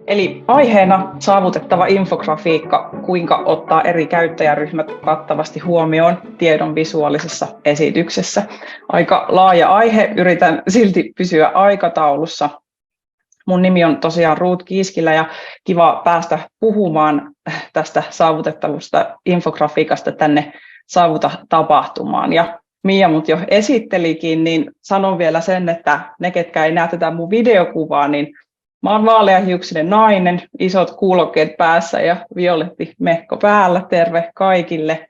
Eli aiheena saavutettava infografiikka, kuinka ottaa eri käyttäjäryhmät kattavasti huomioon tiedon visuaalisessa esityksessä. Aika laaja aihe, yritän silti pysyä aikataulussa. Mun nimi on tosiaan Ruut Kiiskilä ja kiva päästä puhumaan tästä saavutettavuudesta infografiikasta tänne Saavuta-tapahtumaan. Ja Mia mut jo esittelikin, niin sanon vielä sen, että ne, ketkä ei näe tätä mun videokuvaa, niin mä oon vaaleahiuksinen nainen, isot kuulokkeet päässä ja violetti mekko päällä. Terve kaikille.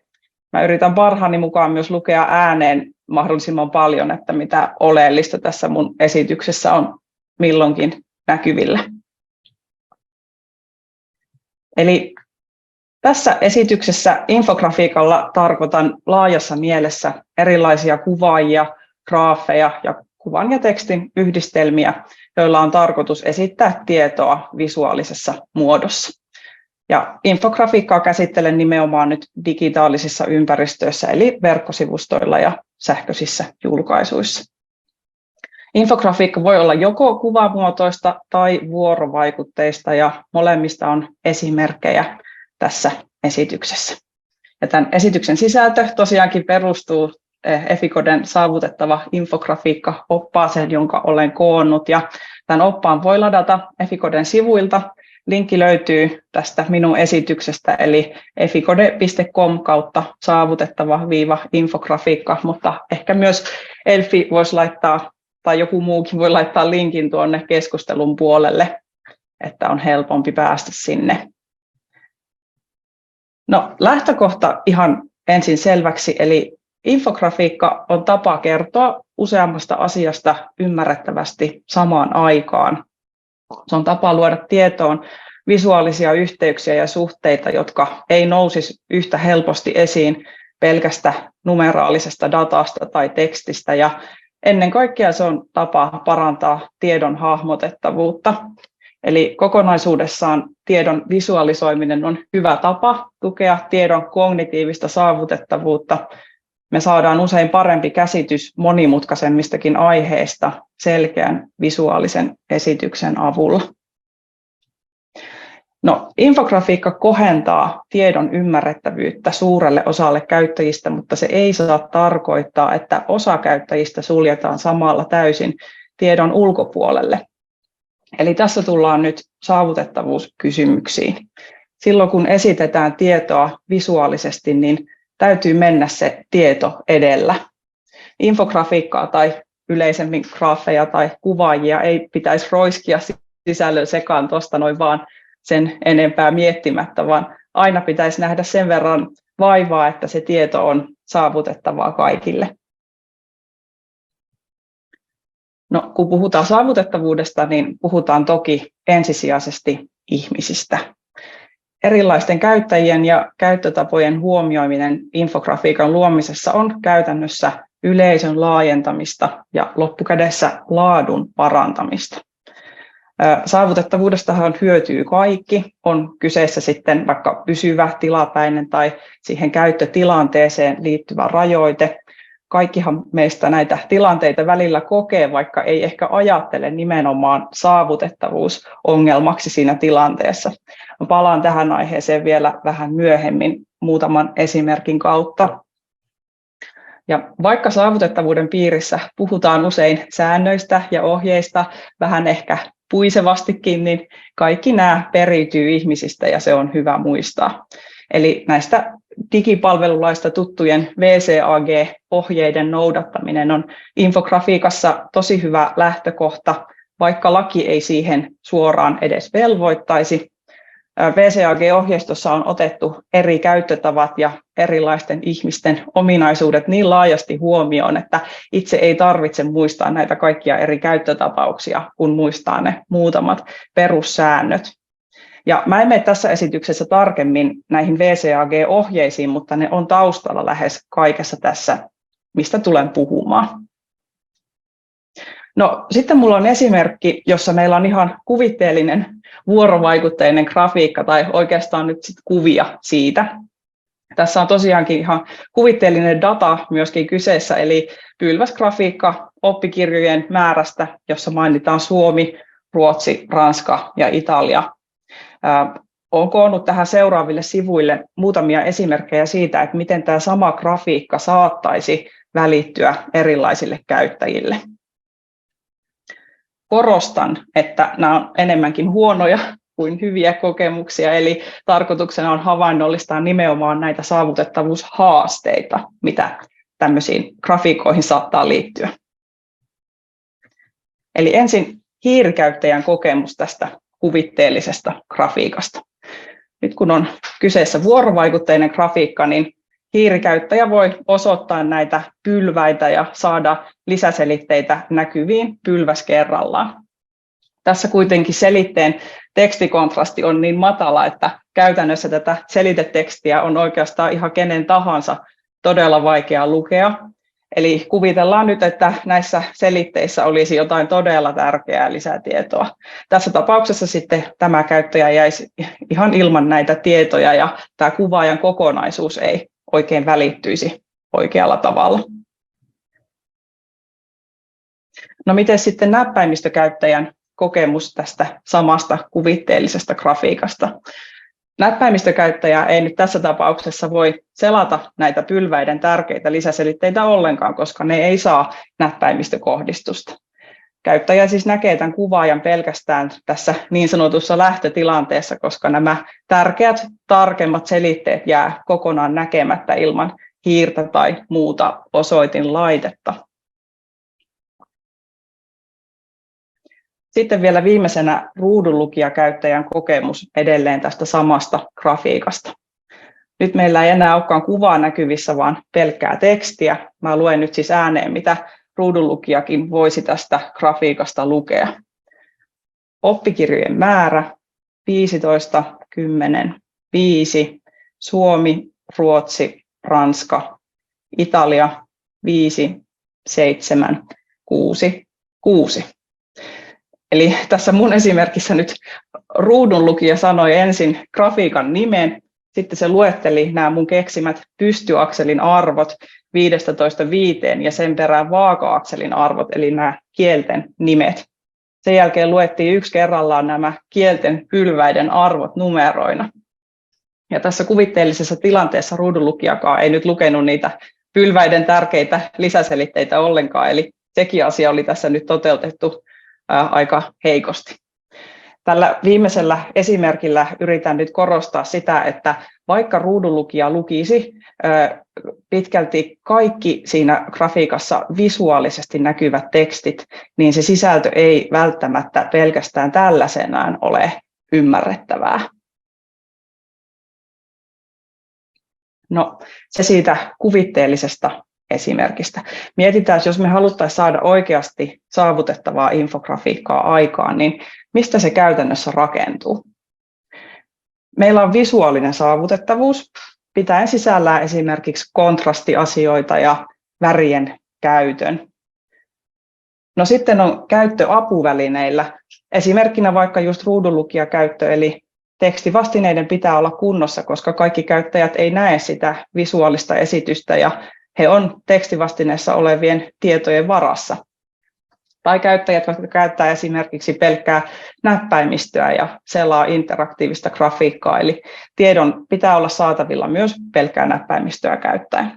Mä yritän parhaani mukaan myös lukea ääneen mahdollisimman paljon, että mitä oleellista tässä mun esityksessä on milloinkin näkyvillä. Eli tässä esityksessä infografiikalla tarkoitan laajassa mielessä erilaisia kuvaajia, graafeja ja kuvan ja tekstin yhdistelmiä, joilla on tarkoitus esittää tietoa visuaalisessa muodossa. Ja infografiikkaa käsittelen nimenomaan nyt digitaalisissa ympäristöissä, eli verkkosivustoilla ja sähköisissä julkaisuissa. Infografiikka voi olla joko kuvamuotoista tai vuorovaikutteista, ja molemmista on esimerkkejä tässä esityksessä. Ja tämän esityksen sisältö tosiaankin perustuu Eficoden saavutettava infografiikka-oppaaseen, jonka olen koonnut. Ja tämän oppaan voi ladata Eficoden sivuilta. Linkki löytyy tästä minun esityksestä, eli efficode.com kautta saavutettava-infografiikka, mutta ehkä myös Elfi voisi laittaa, tai joku muukin voi laittaa linkin tuonne keskustelun puolelle, että on helpompi päästä sinne. No, lähtökohta ihan ensin selväksi, eli infografiikka on tapa kertoa useammasta asiasta ymmärrettävästi samaan aikaan. Se on tapa luoda tietoon visuaalisia yhteyksiä ja suhteita, jotka ei nousisi yhtä helposti esiin pelkästä numeraalisesta datasta tai tekstistä. Ja ennen kaikkea se on tapa parantaa tiedon hahmotettavuutta. Eli kokonaisuudessaan tiedon visualisoiminen on hyvä tapa tukea tiedon kognitiivista saavutettavuutta. Me saadaan usein parempi käsitys monimutkaisemmistakin aiheista selkeän visuaalisen esityksen avulla. No, infografiikka kohentaa tiedon ymmärrettävyyttä suurelle osalle käyttäjistä, mutta se ei saa tarkoittaa, että osa käyttäjistä suljetaan samalla täysin tiedon ulkopuolelle. Eli tässä tullaan nyt saavutettavuuskysymyksiin. Silloin kun esitetään tietoa visuaalisesti, niin täytyy mennä se tieto edellä. Infografiikkaa tai yleisemmin graafeja tai kuvaajia ei pitäisi roiskia sisällön sekaan tuosta noin vaan sen enempää miettimättä, vaan aina pitäisi nähdä sen verran vaivaa, että se tieto on saavutettavaa kaikille. No, kun puhutaan saavutettavuudesta, niin puhutaan toki ensisijaisesti ihmisistä. Erilaisten käyttäjien ja käyttötapojen huomioiminen infografiikan luomisessa on käytännössä yleisön laajentamista ja loppukädessä laadun parantamista. Saavutettavuudestahan hyötyy kaikki, on kyseessä sitten vaikka pysyvä, tilapäinen tai siihen käyttötilanteeseen liittyvä rajoite. Kaikkihan meistä näitä tilanteita välillä kokee, vaikka ei ehkä ajattele nimenomaan saavutettavuusongelmaksi siinä tilanteessa. Palaan tähän aiheeseen vielä vähän myöhemmin muutaman esimerkin kautta. Ja vaikka saavutettavuuden piirissä puhutaan usein säännöistä ja ohjeista, vähän ehkä puisevastikin, niin kaikki nämä periytyy ihmisistä ja se on hyvä muistaa. Eli näistä digipalvelulaista tuttujen VCAG-ohjeiden noudattaminen on infografiikassa tosi hyvä lähtökohta, vaikka laki ei siihen suoraan edes velvoittaisi. VCAG-ohjeistossa on otettu eri käyttötavat ja erilaisten ihmisten ominaisuudet niin laajasti huomioon, että itse ei tarvitse muistaa näitä kaikkia eri käyttötapauksia, kun muistaa ne muutamat perussäännöt. Ja mä en mene tässä esityksessä tarkemmin näihin VCAG-ohjeisiin, mutta ne on taustalla lähes kaikessa tässä, mistä tulen puhumaan. No, sitten mulla on esimerkki, jossa meillä on ihan kuvitteellinen vuorovaikutteinen grafiikka tai oikeastaan nyt sit kuvia siitä. Tässä on tosiaankin ihan kuvitteellinen data myöskin kyseessä, eli pylväsgrafiikka oppikirjojen määrästä, jossa mainitaan Suomi, Ruotsi, Ranska ja Italia Olen koonnut tähän seuraaville sivuille muutamia esimerkkejä siitä, että miten tämä sama grafiikka saattaisi välittyä erilaisille käyttäjille. Korostan, että nämä on enemmänkin huonoja kuin hyviä kokemuksia, eli tarkoituksena on havainnollistaa nimenomaan näitä saavutettavuushaasteita, mitä tämmöisiin grafiikoihin saattaa liittyä. Eli ensin hiirikäyttäjän kokemus tästä kuvitteellisesta grafiikasta. Nyt kun on kyseessä vuorovaikutteinen grafiikka, niin hiirikäyttäjä voi osoittaa näitä pylväitä ja saada lisäselitteitä näkyviin pylväs kerrallaan. Tässä kuitenkin selitteen tekstikontrasti on niin matala, että käytännössä tätä selitetekstiä on oikeastaan ihan kenen tahansa todella vaikea lukea. Eli kuvitellaan nyt, että näissä selitteissä olisi jotain todella tärkeää lisätietoa. Tässä tapauksessa sitten tämä käyttäjä jäisi ihan ilman näitä tietoja ja tämä kuvaajan kokonaisuus ei oikein välittyisi oikealla tavalla. No miten sitten näppäimistökäyttäjän kokemus tästä samasta kuvitteellisesta grafiikasta? Näppäimistökäyttäjä ei nyt tässä tapauksessa voi selata näitä pylväiden tärkeitä lisäselitteitä ollenkaan, koska ne ei saa näppäimistökohdistusta. Käyttäjä siis näkee tämän kuvaajan pelkästään tässä niin sanotussa lähtötilanteessa, koska nämä tärkeät, tarkemmat selitteet jää kokonaan näkemättä ilman hiirtä tai muuta osoitinlaitetta. Sitten vielä viimeisenä ruudunlukijakäyttäjän kokemus edelleen tästä samasta grafiikasta. Nyt meillä ei enää olekaan kuvaa näkyvissä, vaan pelkkää tekstiä. Mä luen nyt siis ääneen, mitä ruudunlukijakin voisi tästä grafiikasta lukea. Oppikirjojen määrä 15, 10, 5, Suomi, Ruotsi, Ranska, Italia 5, 7, 6, 6. Eli tässä mun esimerkissä nyt ruudunlukija sanoi ensin grafiikan nimen, sitten se luetteli nämä mun keksimät pystyakselin arvot 15–5 ja sen perään vaaka-akselin arvot, eli nämä kielten nimet. Sen jälkeen luettiin yksi kerrallaan nämä kielten pylväiden arvot numeroina. Ja tässä kuvitteellisessa tilanteessa ruudunlukijakaan ei nyt lukenut niitä pylväiden tärkeitä lisäselitteitä ollenkaan, eli sekin asia oli tässä nyt toteutettu aika heikosti. Tällä viimeisellä esimerkillä yritän nyt korostaa sitä, että vaikka ruudunlukija lukisi pitkälti kaikki siinä grafiikassa visuaalisesti näkyvät tekstit, niin se sisältö ei välttämättä pelkästään tällaisenaan ole ymmärrettävää. No, se siitä kuvitteellisesta esimerkistä. Mietitään, jos me haluttaisiin saada oikeasti saavutettavaa infografiikkaa aikaan, niin mistä se käytännössä rakentuu? Meillä on visuaalinen saavutettavuus, pitäen sisällään esimerkiksi kontrastiasioita ja värien käytön. No sitten on käyttö apuvälineillä, esimerkkinä vaikka just ruudunlukijakäyttö, eli tekstivastineiden pitää olla kunnossa, koska kaikki käyttäjät ei näe sitä visuaalista esitystä ja he on tekstivastineessa olevien tietojen varassa. Tai käyttäjät, jotka käyttää esimerkiksi pelkkää näppäimistöä ja selaa interaktiivista grafiikkaa, eli tiedon pitää olla saatavilla myös pelkkää näppäimistöä käyttäen.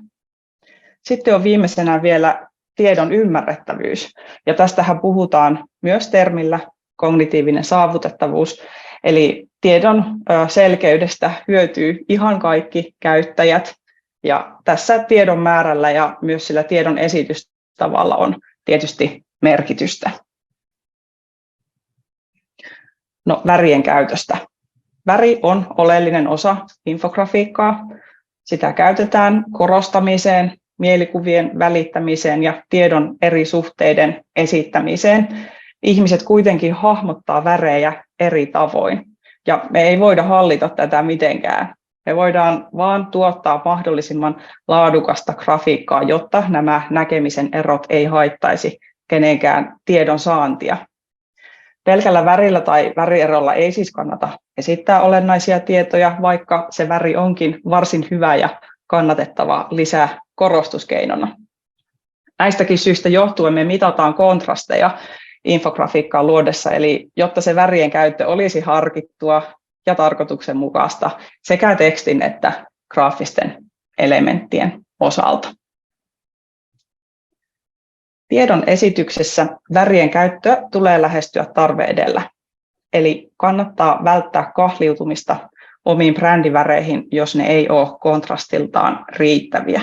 Sitten on viimeisenä vielä tiedon ymmärrettävyys, ja tästähän puhutaan myös termillä kognitiivinen saavutettavuus, eli tiedon selkeydestä hyötyy ihan kaikki käyttäjät, ja tässä tiedon määrällä ja myös sillä tiedon esitystavalla on tietysti merkitystä. No, värien käytöstä. Väri on oleellinen osa infografiikkaa. Sitä käytetään korostamiseen, mielikuvien välittämiseen ja tiedon eri suhteiden esittämiseen. Ihmiset kuitenkin hahmottaa värejä eri tavoin, ja me ei voida hallita tätä mitenkään. Me voidaan vain tuottaa mahdollisimman laadukasta grafiikkaa, jotta nämä näkemisen erot ei haittaisi kenenkään tiedon saantia. Pelkällä värillä tai värierolla ei siis kannata esittää olennaisia tietoja, vaikka se väri onkin varsin hyvä ja kannatettava lisä korostuskeinona. Näistäkin syistä johtuen me mitataan kontrasteja infografiikkaa luodessa, eli jotta se värien käyttö olisi harkittua ja tarkoituksenmukaista sekä tekstin että graafisten elementtien osalta. Tiedon esityksessä värien käyttöä tulee lähestyä tarve edellä. Eli kannattaa välttää kahliutumista omiin brändiväreihin, jos ne ei ole kontrastiltaan riittäviä.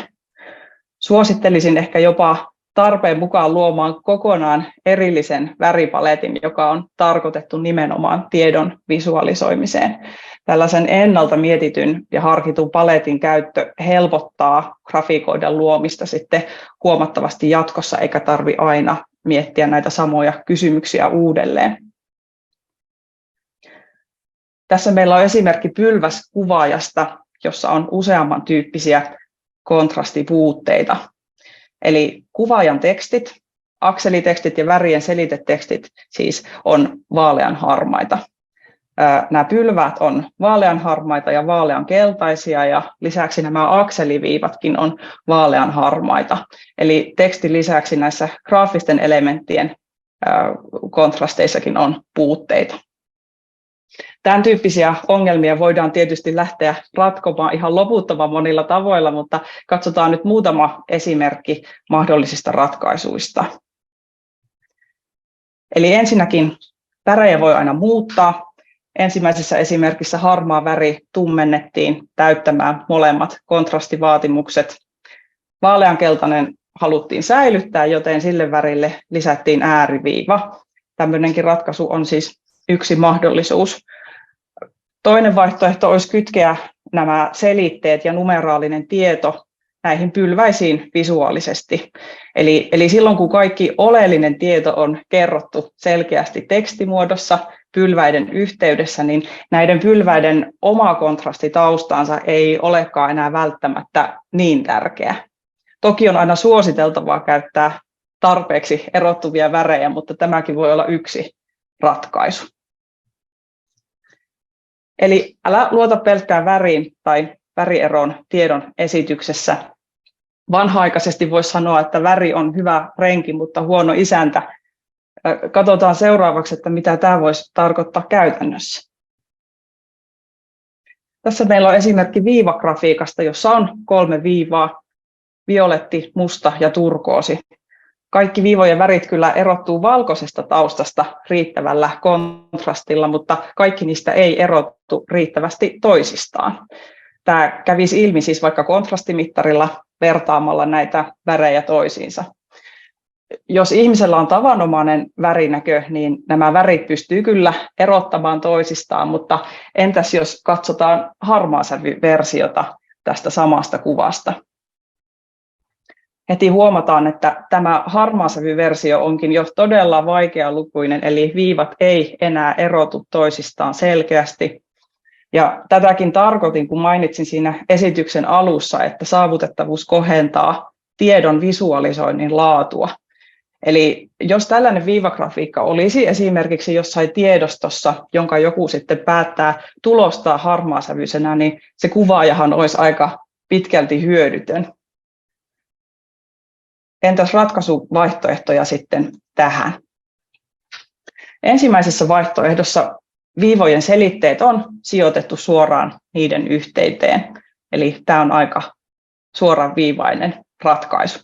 Suosittelisin ehkä jopa tarpeen mukaan luomaan kokonaan erillisen väripaletin, joka on tarkoitettu nimenomaan tiedon visualisoimiseen. Tällaisen ennalta mietityn ja harkitun paletin käyttö helpottaa grafiikoiden luomista sitten huomattavasti jatkossa, eikä tarvitse aina miettiä näitä samoja kysymyksiä uudelleen. Tässä meillä on esimerkki pylväskuvaajasta, jossa on useamman tyyppisiä kontrastipuutteita. Eli kuvaajan tekstit, akselitekstit ja värien selitetekstit siis on vaaleanharmaita. Nämä pylväät on vaaleanharmaita ja vaaleankeltaisia ja lisäksi nämä akseliviivatkin on vaaleanharmaita. Eli tekstin lisäksi näissä graafisten elementtien kontrasteissakin on puutteita. Tämän tyyppisiä ongelmia voidaan tietysti lähteä ratkomaan ihan loputtoman monilla tavoilla, mutta katsotaan nyt muutama esimerkki mahdollisista ratkaisuista. Eli ensinnäkin värejä voi aina muuttaa. Ensimmäisessä esimerkissä harmaa väri tummennettiin täyttämään molemmat kontrastivaatimukset. Vaaleankeltainen haluttiin säilyttää, joten sille värille lisättiin ääriviiva. Tämmöinenkin ratkaisu on siis yksi mahdollisuus. Toinen vaihtoehto olisi kytkeä nämä selitteet ja numeraalinen tieto näihin pylväisiin visuaalisesti. Eli silloin kun kaikki oleellinen tieto on kerrottu selkeästi tekstimuodossa pylväiden yhteydessä, niin näiden pylväiden oma kontrasti taustaansa ei olekaan enää välttämättä niin tärkeä. Toki on aina suositeltavaa käyttää tarpeeksi erottuvia värejä, mutta tämäkin voi olla yksi ratkaisu. Eli älä luota pelkkään väriin tai värieroon tiedon esityksessä. Vanha-aikaisesti voisi sanoa, että väri on hyvä renki, mutta huono isäntä. Katsotaan seuraavaksi, että mitä tämä voisi tarkoittaa käytännössä. Tässä meillä on esimerkki viivagrafiikasta, jossa on 3 viivaa, violetti, musta ja turkoosi. Kaikki viivojen värit kyllä erottuu valkoisesta taustasta riittävällä kontrastilla, mutta kaikki niistä ei erottu riittävästi toisistaan. Tämä kävisi ilmi siis vaikka kontrastimittarilla vertaamalla näitä värejä toisiinsa. Jos ihmisellä on tavanomainen värinäkö, niin nämä värit pystyy kyllä erottamaan toisistaan, mutta entäs jos katsotaan harmaasävyversiota tästä samasta kuvasta? Heti huomataan, että tämä harmaasävyversio onkin jo todella vaikealukuinen, eli viivat ei enää erotu toisistaan selkeästi. Ja tätäkin tarkoitin, kun mainitsin siinä esityksen alussa, että saavutettavuus kohentaa tiedon visualisoinnin laatua. Eli jos tällainen viivagrafiikka olisi esimerkiksi jossain tiedostossa, jonka joku sitten päättää tulostaa harmaasävyisenä, niin se kuvaajahan olisi aika pitkälti hyödytön. Entäs ratkaisuvaihtoehtoja sitten tähän? Ensimmäisessä vaihtoehdossa viivojen selitteet on sijoitettu suoraan niiden yhteyteen. Eli tämä on aika suoraviivainen ratkaisu.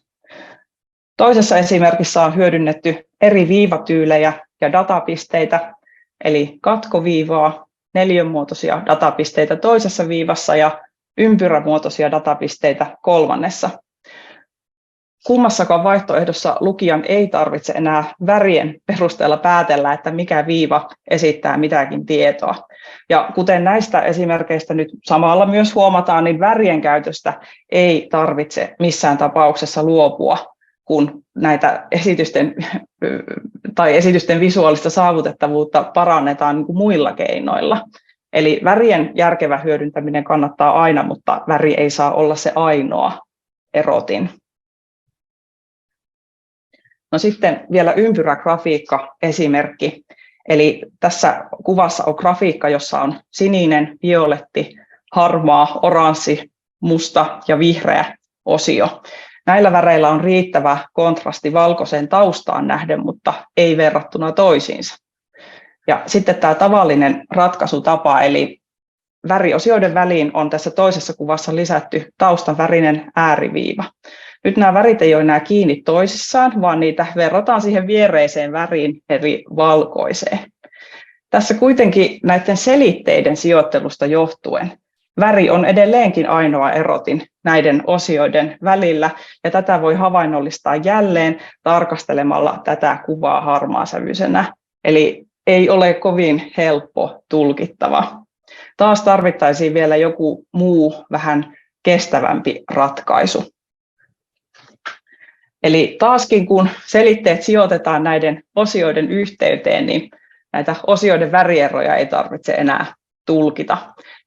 Toisessa esimerkissä on hyödynnetty eri viivatyylejä ja datapisteitä, eli katkoviivaa, neliönmuotoisia datapisteitä toisessa viivassa ja ympyrämuotoisia datapisteitä kolmannessa. Kummassakaan vaihtoehdossa lukijan ei tarvitse enää värien perusteella päätellä, että mikä viiva esittää mitäkin tietoa. Ja kuten näistä esimerkkeistä nyt samalla myös huomataan, niin värien käytöstä ei tarvitse missään tapauksessa luopua, kun näitä esitysten visuaalista saavutettavuutta parannetaan niin kuin muilla keinoilla. Eli värien järkevä hyödyntäminen kannattaa aina, mutta väri ei saa olla se ainoa erotin. No sitten vielä ympyrägrafiikka esimerkki. Eli tässä kuvassa on grafiikka, jossa on sininen, violetti, harmaa, oranssi, musta ja vihreä osio. Näillä väreillä on riittävä kontrasti valkoiseen taustaan nähden, mutta ei verrattuna toisiinsa. Ja sitten tämä tavallinen ratkaisutapa, eli väriosioiden väliin on tässä toisessa kuvassa lisätty taustan värinen ääriviiva. Nyt nämä värit ei ole enää kiinni toisissaan, vaan niitä verrataan siihen viereiseen väriin, eli valkoiseen. Tässä kuitenkin näiden selitteiden sijoittelusta johtuen väri on edelleenkin ainoa erotin näiden osioiden välillä, ja tätä voi havainnollistaa jälleen tarkastelemalla tätä kuvaa harmaasävyisenä. Eli ei ole kovin helppo tulkittava. Taas tarvittaisiin vielä joku muu vähän kestävämpi ratkaisu. Eli taaskin kun selitteet sijoitetaan näiden osioiden yhteyteen, niin näitä osioiden värieroja ei tarvitse enää tulkita.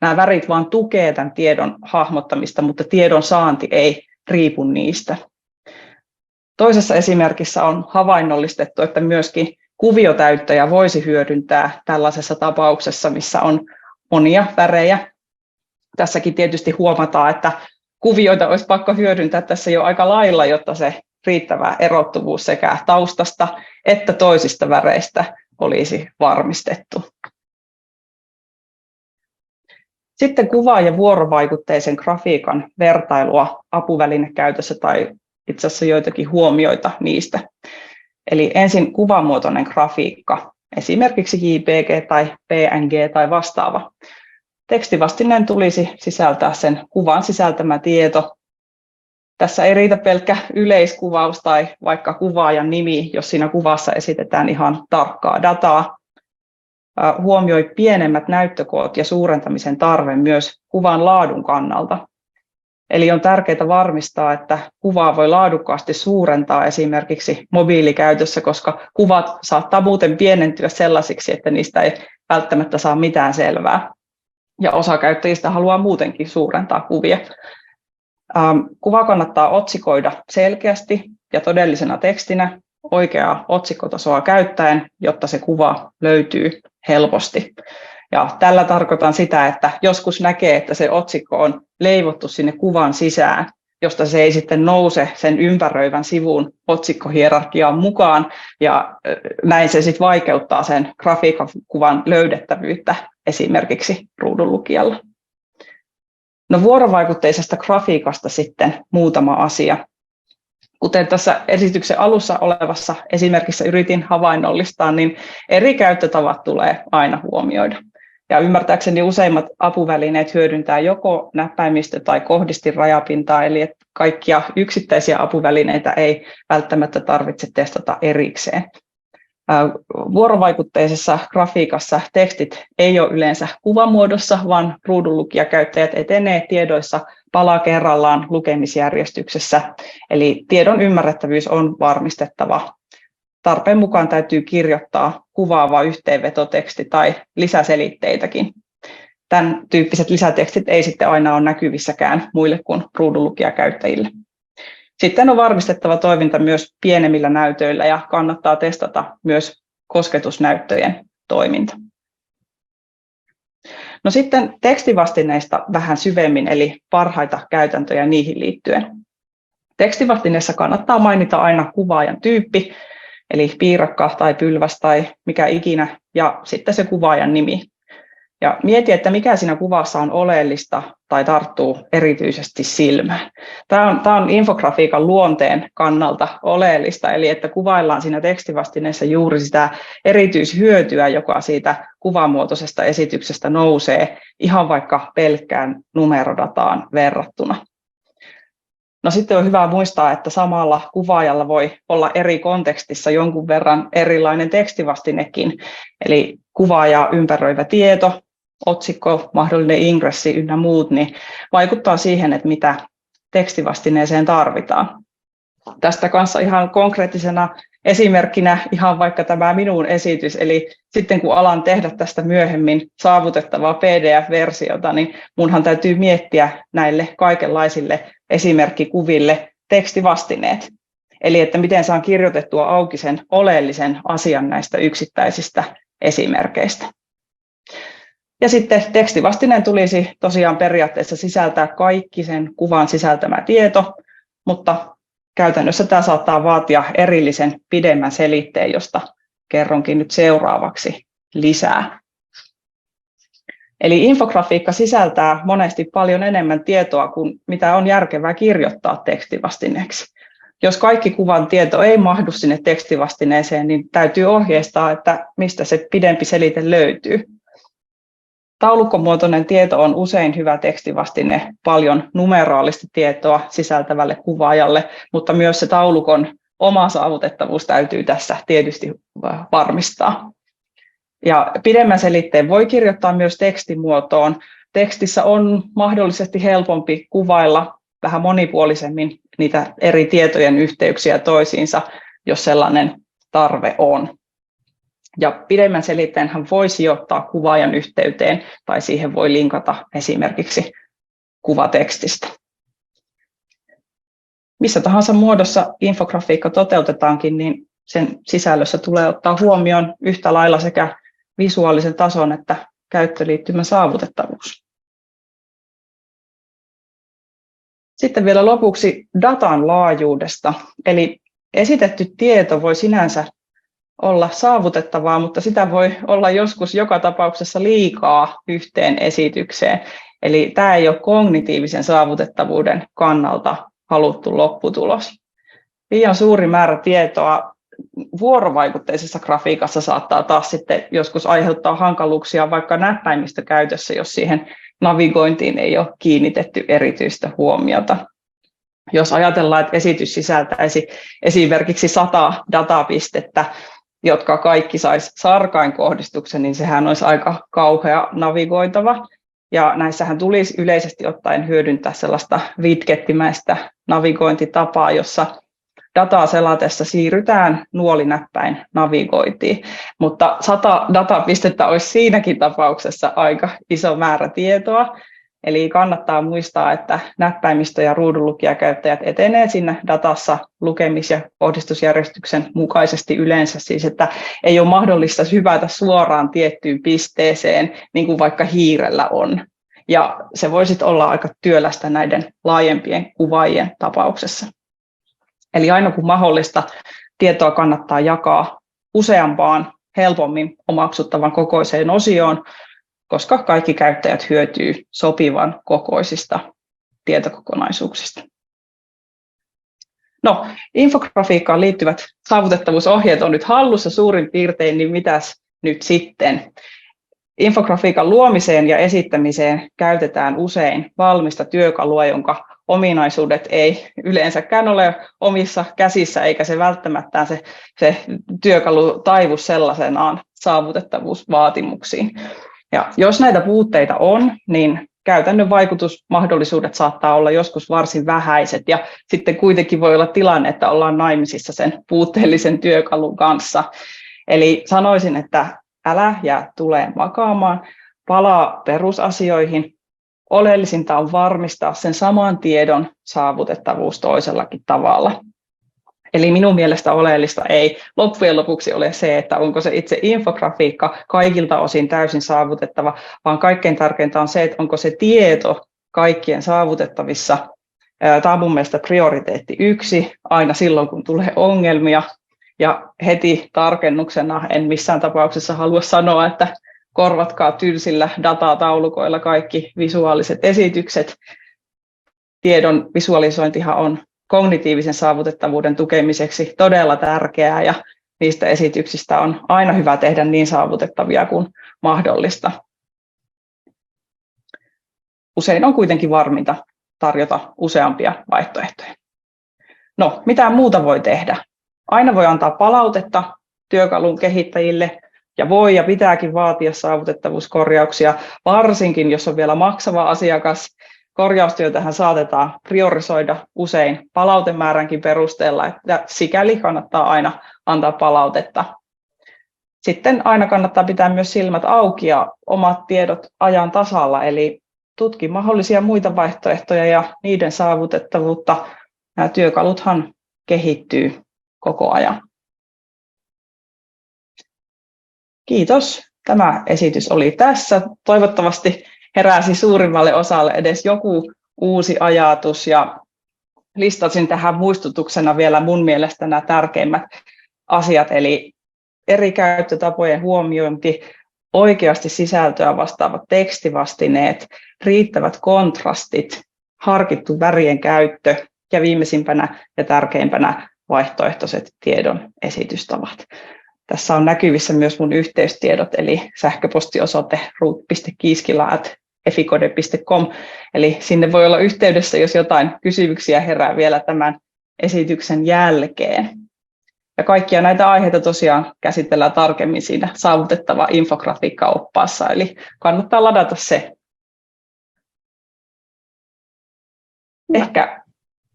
Nämä värit vaan tukevat tämän tiedon hahmottamista, mutta tiedon saanti ei riipu niistä. Toisessa esimerkissä on havainnollistettu, että myöskin kuviotäyttäjä voisi hyödyntää tällaisessa tapauksessa, missä on monia värejä. Tässäkin tietysti huomataan, että kuvioita olisi pakko hyödyntää tässä jo aika lailla, jotta se riittävä erottuvuus sekä taustasta että toisista väreistä olisi varmistettu. Sitten kuva- ja vuorovaikutteisen grafiikan vertailua apuvälinekäytössä tai itse asiassa joitakin huomioita niistä. Eli ensin kuvamuotoinen grafiikka, esimerkiksi JPG tai PNG tai vastaava. Tekstivastineen tulisi sisältää sen kuvan sisältämä tieto. Tässä ei riitä pelkkä yleiskuvaus tai vaikka kuvaajan nimi, jos siinä kuvassa esitetään ihan tarkkaa dataa. Huomioi pienemmät näyttökoot ja suurentamisen tarve myös kuvan laadun kannalta. Eli on tärkeää varmistaa, että kuvaa voi laadukkaasti suurentaa esimerkiksi mobiilikäytössä, koska kuvat saattaa muuten pienentyä sellaisiksi, että niistä ei välttämättä saa mitään selvää. Ja osa käyttäjistä haluaa muutenkin suurentaa kuvia. Kuva kannattaa otsikoida selkeästi ja todellisena tekstinä oikeaa otsikkotasoa käyttäen, jotta se kuva löytyy helposti. Ja tällä tarkoitan sitä, että joskus näkee, että se otsikko on leivottu sinne kuvan sisään, josta se ei sitten nouse sen ympäröivän sivun otsikkohierarkiaan mukaan, ja näin se sitten vaikeuttaa sen grafiikkakuvan löydettävyyttä esimerkiksi ruudunlukijalla. No vuorovaikutteisesta grafiikasta sitten muutama asia. Kuten tässä esityksen alussa olevassa esimerkissä yritin havainnollistaa, niin eri käyttötavat tulee aina huomioida. Ja ymmärtääkseni useimmat apuvälineet hyödyntää joko näppäimistö- tai kohdistinrajapintaa, eli että kaikkia yksittäisiä apuvälineitä ei välttämättä tarvitse testata erikseen. Vuorovaikutteisessa grafiikassa tekstit ei ole yleensä kuvamuodossa, vaan ruudunlukijakäyttäjät etenee tiedoissa pala kerrallaan lukemisjärjestyksessä, eli tiedon ymmärrettävyys on varmistettava. Tarpeen mukaan täytyy kirjoittaa kuvaava yhteenvetoteksti tai lisäselitteitäkin. Tämän tyyppiset lisätekstit ei sitten aina ole näkyvissäkään muille kuin ruudunlukijakäyttäjille. Sitten on varmistettava toiminta myös pienemmillä näytöillä ja kannattaa testata myös kosketusnäyttöjen toiminta. No sitten tekstivastineista vähän syvemmin, eli parhaita käytäntöjä niihin liittyen. Tekstivastineessa kannattaa mainita aina kuvaajan tyyppi, eli piirakka tai pylväs tai mikä ikinä, ja sitten se kuvaajan nimi. Ja mieti, että mikä siinä kuvassa on oleellista tai tarttuu erityisesti silmään. Tämä on infografiikan luonteen kannalta oleellista, eli että kuvaillaan siinä tekstivastineessa juuri sitä erityishyötyä, joka siitä kuvamuotoisesta esityksestä nousee ihan vaikka pelkkään numerodataan verrattuna. No sitten on hyvä muistaa, että samalla kuvaajalla voi olla eri kontekstissa jonkun verran erilainen tekstivastinekin, eli kuvaaja ympäröivä tieto, otsikko, mahdollinen ingressi ynnä muut, niin vaikuttaa siihen, että mitä tekstivastineeseen tarvitaan. Tästä kanssa ihan konkreettisena esimerkkinä ihan vaikka tämä minun esitys, eli sitten kun alan tehdä tästä myöhemmin saavutettavaa PDF-versiota, niin munhan täytyy miettiä näille kaikenlaisille esimerkkikuville tekstivastineet. Eli että miten saan kirjoitettua auki sen oleellisen asian näistä yksittäisistä esimerkeistä. Ja sitten tekstivastineen tulisi tosiaan periaatteessa sisältää kaikki sen kuvan sisältämä tieto, mutta käytännössä tämä saattaa vaatia erillisen pidemmän selitteen, josta kerronkin nyt seuraavaksi lisää. Eli infografiikka sisältää monesti paljon enemmän tietoa kuin mitä on järkevää kirjoittaa tekstivastineeksi. Jos kaikki kuvan tieto ei mahdu sinne tekstivastineeseen, niin täytyy ohjeistaa, että mistä se pidempi selite löytyy. Taulukkomuotoinen tieto on usein hyvä tekstivastine paljon numeraalista tietoa sisältävälle kuvaajalle, mutta myös se taulukon oma saavutettavuus täytyy tässä tietysti varmistaa. Ja pidemmän selitteen voi kirjoittaa myös tekstimuotoon. Tekstissä on mahdollisesti helpompi kuvailla vähän monipuolisemmin niitä eri tietojen yhteyksiä toisiinsa, jos sellainen tarve on. Ja pidemmän selitteenhän voi sijoittaa kuvaajan yhteyteen tai siihen voi linkata esimerkiksi kuvatekstistä. Missä tahansa muodossa infografiikka toteutetaankin, niin sen sisällössä tulee ottaa huomioon yhtä lailla sekä visuaalisen tason että käyttöliittymän saavutettavuus. Sitten vielä lopuksi datan laajuudesta. Eli esitetty tieto voi sinänsä olla saavutettavaa, mutta sitä voi olla joskus joka tapauksessa liikaa yhteen esitykseen. Eli tämä ei ole kognitiivisen saavutettavuuden kannalta haluttu lopputulos. Liian suuri määrä tietoa vuorovaikutteisessa grafiikassa saattaa taas sitten joskus aiheuttaa hankaluuksia vaikka näppäimistökäytössä, jos siihen navigointiin ei ole kiinnitetty erityistä huomiota. Jos ajatellaan, että esitys sisältäisi esimerkiksi 100 datapistettä, jotka kaikki saisi sarkainkohdistuksen, niin sehän olisi aika kauhea navigoitava. Ja näissähän tulisi yleisesti ottaen hyödyntää sellaista widgettimäistä navigointitapaa, jossa dataa selatessa siirrytään nuolinäppäin navigointiin. Mutta 100 datapistettä olisi siinäkin tapauksessa aika iso määrä tietoa. Eli kannattaa muistaa, että näppäimistö- ja ruudunlukijakäyttäjät etenee siinä datassa lukemis- ja kohdistusjärjestyksen mukaisesti yleensä. Siis, että ei ole mahdollista hypätä suoraan tiettyyn pisteeseen, niin kuin vaikka hiirellä on. Ja se voisi olla aika työlästä näiden laajempien kuvaajien tapauksessa. Eli aina kun mahdollista, tietoa kannattaa jakaa useampaan helpommin omaksuttavan kokoiseen osioon, koska kaikki käyttäjät hyötyy sopivan kokoisista tietokokonaisuuksista. No, infografiikkaan liittyvät saavutettavuusohjeet on nyt hallussa suurin piirtein, niin mitäs nyt sitten? Infografiikan luomiseen ja esittämiseen käytetään usein valmista työkalua, jonka ominaisuudet ei yleensäkään ole omissa käsissä, eikä se välttämättä se työkalu taivu sellaisenaan saavutettavuusvaatimuksiin. Ja jos näitä puutteita on, niin käytännön vaikutusmahdollisuudet saattaa olla joskus varsin vähäiset, ja sitten kuitenkin voi olla tilanne, että ollaan naimisissa sen puutteellisen työkalun kanssa. Eli sanoisin, että älä jää tuleen makaamaan, palaa perusasioihin. Oleellisinta on varmistaa sen saman tiedon saavutettavuus toisellakin tavalla. Eli minun mielestä oleellista ei loppujen lopuksi ole se, että onko se itse infografiikka kaikilta osin täysin saavutettava, vaan kaikkein tärkeintä on se, että onko se tieto kaikkien saavutettavissa. Tämä on mun mielestä prioriteetti 1 aina silloin, kun tulee ongelmia. Ja heti tarkennuksena en missään tapauksessa halua sanoa, että korvatkaa tylsillä datataulukoilla kaikki visuaaliset esitykset. Tiedon visualisointihan on kognitiivisen saavutettavuuden tukemiseksi todella tärkeää, ja niistä esityksistä on aina hyvä tehdä niin saavutettavia kuin mahdollista. Usein on kuitenkin varminta tarjota useampia vaihtoehtoja. No, mitä muuta voi tehdä? Aina voi antaa palautetta työkalun kehittäjille, ja voi ja pitääkin vaatia saavutettavuuskorjauksia, varsinkin jos on vielä maksava asiakas. Korjaustyötähän saatetaan priorisoida usein palautemääränkin perusteella, että sikäli kannattaa aina antaa palautetta. Sitten aina kannattaa pitää myös silmät auki ja omat tiedot ajan tasalla, eli tutki mahdollisia muita vaihtoehtoja ja niiden saavutettavuutta. Nämä työkaluthan kehittyy koko ajan. Kiitos. Tämä esitys oli tässä. Toivottavasti heräsi suurimmalle osalle edes joku uusi ajatus, ja listasin tähän muistutuksena vielä mun mielestä nämä tärkeimmät asiat, eli eri käyttötapojen huomiointi, oikeasti sisältöä vastaavat tekstivastineet, riittävät kontrastit, harkittu värien käyttö ja viimeisimpänä ja tärkeimpänä vaihtoehtoiset tiedon esitystavat. Tässä on näkyvissä myös mun yhteystiedot, eli sähköpostiosoite ruut.kiiskila@eficode.com, eli sinne voi olla yhteydessä, jos jotain kysymyksiä herää vielä tämän esityksen jälkeen. Ja kaikkia näitä aiheita tosiaan käsitellään tarkemmin siinä saavutettava infografiikka-oppaassa, eli kannattaa ladata se. Ehkä,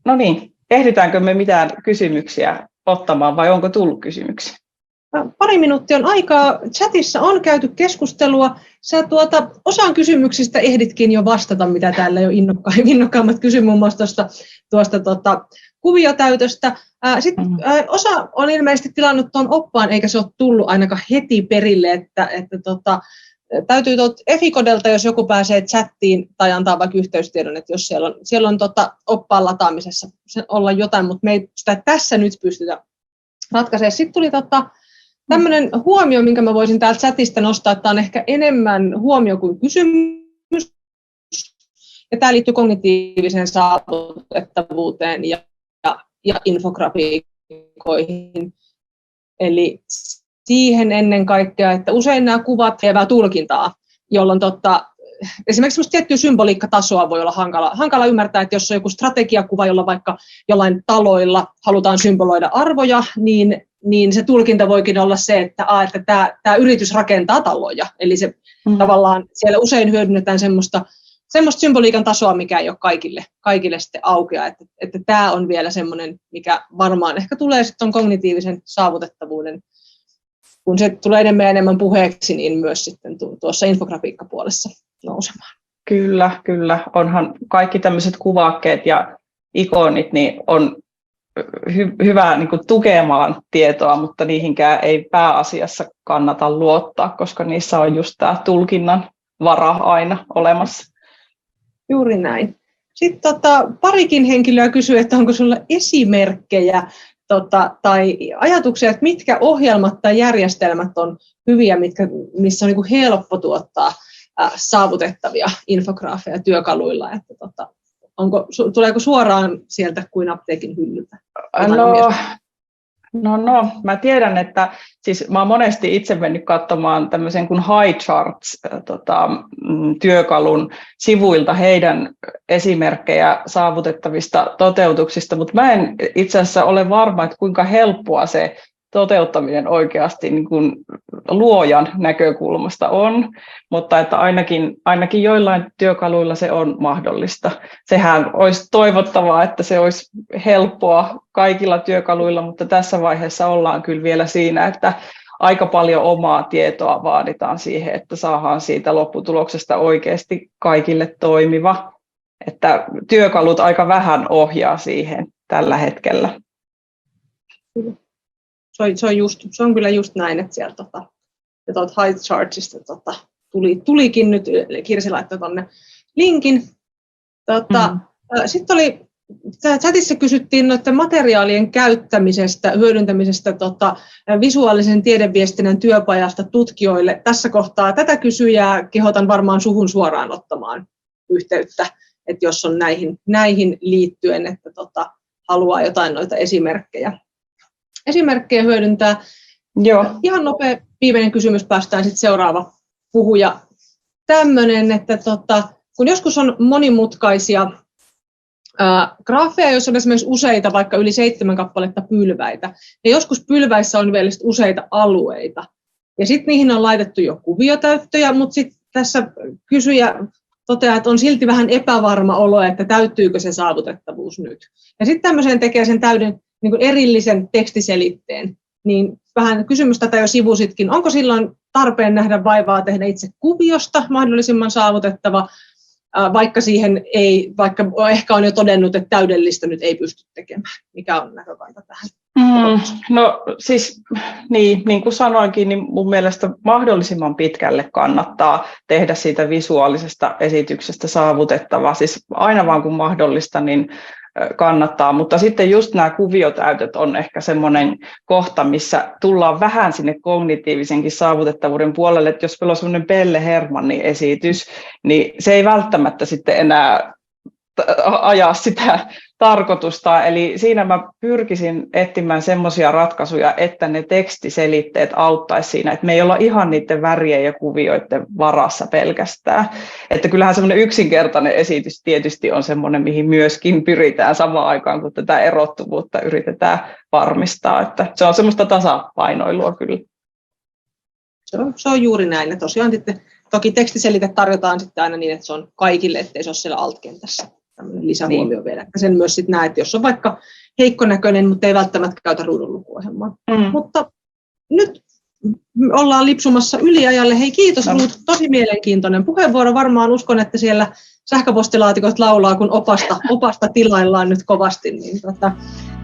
no niin, ehditäänkö me mitään kysymyksiä ottamaan vai onko tullut kysymyksiä? Pari minuuttia on aikaa. Chatissa on käyty keskustelua. Sä osaan kysymyksistä ehditkin jo vastata, mitä täällä jo innokkaammat kysyivät muun muassa tuosta kuviotäytöstä. Sitten osa on ilmeisesti tilannut tuon oppaan, eikä se ole tullut ainakaan heti perille, että täytyy Eficodelta, jos joku pääsee chattiin tai antaa vaikka yhteystiedon, että jos siellä on oppaan lataamisessa olla jotain, mutta me ei sitä tässä nyt pystytä ratkaisemaan. Sitten tuli tämmöinen huomio, minkä mä voisin täältä chatista nostaa, että tämä on ehkä enemmän huomio kuin kysymys. Ja tämä liittyy kognitiiviseen saavutettavuuteen ja infografiikoihin. Eli siihen ennen kaikkea, että usein nämä kuvat vievät tulkintaa, jolloin esimerkiksi tiettyä symboliikkatasoa voi olla hankala ymmärtää, että jos on joku strategiakuva, jolla vaikka jollain taloilla halutaan symboloida arvoja, niin se tulkinta voikin olla se, että tämä yritys rakentaa taloja. Eli se tavallaan siellä usein hyödynnetään semmoista symboliikan tasoa, mikä ei ole kaikille sitten aukea. Että tämä on vielä semmoinen, mikä varmaan ehkä tulee sitten kognitiivisen saavutettavuuden, kun se tulee enemmän ja enemmän puheeksi, niin myös sitten tuossa infografiikkapuolessa nousemaan. Kyllä. Onhan kaikki tämmöiset kuvakkeet ja ikonit niin on hyvä niin kuin tukemaan tietoa, mutta niihinkään ei pääasiassa kannata luottaa, koska niissä on just tämä tulkinnan vara aina olemassa. Juuri näin. Sitten parikin henkilöä kysyy, että onko sinulla esimerkkejä tai ajatuksia, että mitkä ohjelmat tai järjestelmät on hyviä, missä on niin kuin helppo tuottaa saavutettavia infograafeja työkaluilla. Että tuleeko suoraan sieltä kuin apteekin hyllyltä? No, mä tiedän, että siis mä oon monesti itse mennyt katsomaan tämmöisen kuin HighCharts työkalun sivuilta heidän esimerkkejä saavutettavista toteutuksista, mutta mä en itse asiassa ole varma, että kuinka helppoa se toteuttaminen oikeasti niin kuin luojan näkökulmasta on, mutta että ainakin joillain työkaluilla se on mahdollista. Sehän olisi toivottavaa, että se olisi helppoa kaikilla työkaluilla, mutta tässä vaiheessa ollaan kyllä vielä siinä, että aika paljon omaa tietoa vaaditaan siihen, että saadaan siitä lopputuloksesta oikeasti kaikille toimiva. Että työkalut aika vähän ohjaa siihen tällä hetkellä. Se on kyllä just näin, että sieltä HighChartsista tulikin nyt, Kirsi laittoi tuonne linkin. Sitten chatissa kysyttiin noiden materiaalien käyttämisestä, hyödyntämisestä visuaalisen tiedeviestinnän työpajasta tutkijoille. Tässä kohtaa tätä kysyjää kehotan varmaan suhun suoraan ottamaan yhteyttä, että jos on näihin liittyen, että haluaa jotain noita esimerkkejä hyödyntää. Joo. Ihan nopea viimeinen kysymys, päästään sitten seuraava puhuja. Tämmöinen, että kun joskus on monimutkaisia graafeja, joissa on esimerkiksi useita, vaikka yli 7 kappaletta pylväitä, ja joskus pylväissä on vielä useita alueita, ja sitten niihin on laitettu jo kuviotäyttöjä, mutta sitten tässä kysyjä toteaa, että on silti vähän epävarma olo, että täyttyykö se saavutettavuus nyt. Ja sitten tämmöiseen tekee sen täyden niin kuin erillisen tekstiselitteen, niin vähän kysymys tätä jo sivusitkin. Onko silloin tarpeen nähdä vaivaa tehdä itse kuviosta mahdollisimman saavutettava, vaikka siihen ei, vaikka ehkä on jo todennut, että täydellistä nyt ei pysty tekemään? Mikä on näkökanta tähän? No siis niin kuin sanoinkin, niin mun mielestä mahdollisimman pitkälle kannattaa tehdä siitä visuaalisesta esityksestä saavutettavaa. Siis aina vaan kun mahdollista, niin kannattaa, mutta sitten just nämä kuviotäytöt on ehkä semmoinen kohta, missä tullaan vähän sinne kognitiivisenkin saavutettavuuden puolelle, että jos meillä on semmoinen Pelle Hermannin esitys, niin se ei välttämättä sitten enää ajaa sitä tarkoitusta, eli siinä mä pyrkisin etsimään semmoisia ratkaisuja, että ne tekstiselitteet auttaisi siinä, että me ei olla ihan niiden värien ja kuvioiden varassa pelkästään. Että kyllähän semmoinen yksinkertainen esitys tietysti on semmoinen, mihin myöskin pyritään samaan aikaan, kun tätä erottuvuutta yritetään varmistaa, että se on semmoista tasapainoilua kyllä. Se on juuri näin, ja tosiaan sitten toki tekstiselite tarjotaan sitten aina niin, että se on kaikille, ettei se ole siellä alt-kentässä. Tämmöinen lisähuomio vielä. Sen myös sitten näet, että jos on vaikka heikkonäköinen, mutta ei välttämättä käytä ruudunlukuohjelmaa. Mutta nyt ollaan lipsumassa yliajalle. Hei, kiitos Ruut, tosi mielenkiintoinen puheenvuoro. Varmaan uskon, että siellä sähköpostilaatikot laulaa, kun opasta tilaillaan nyt kovasti. Niin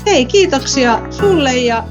hei, kiitoksia sulle ja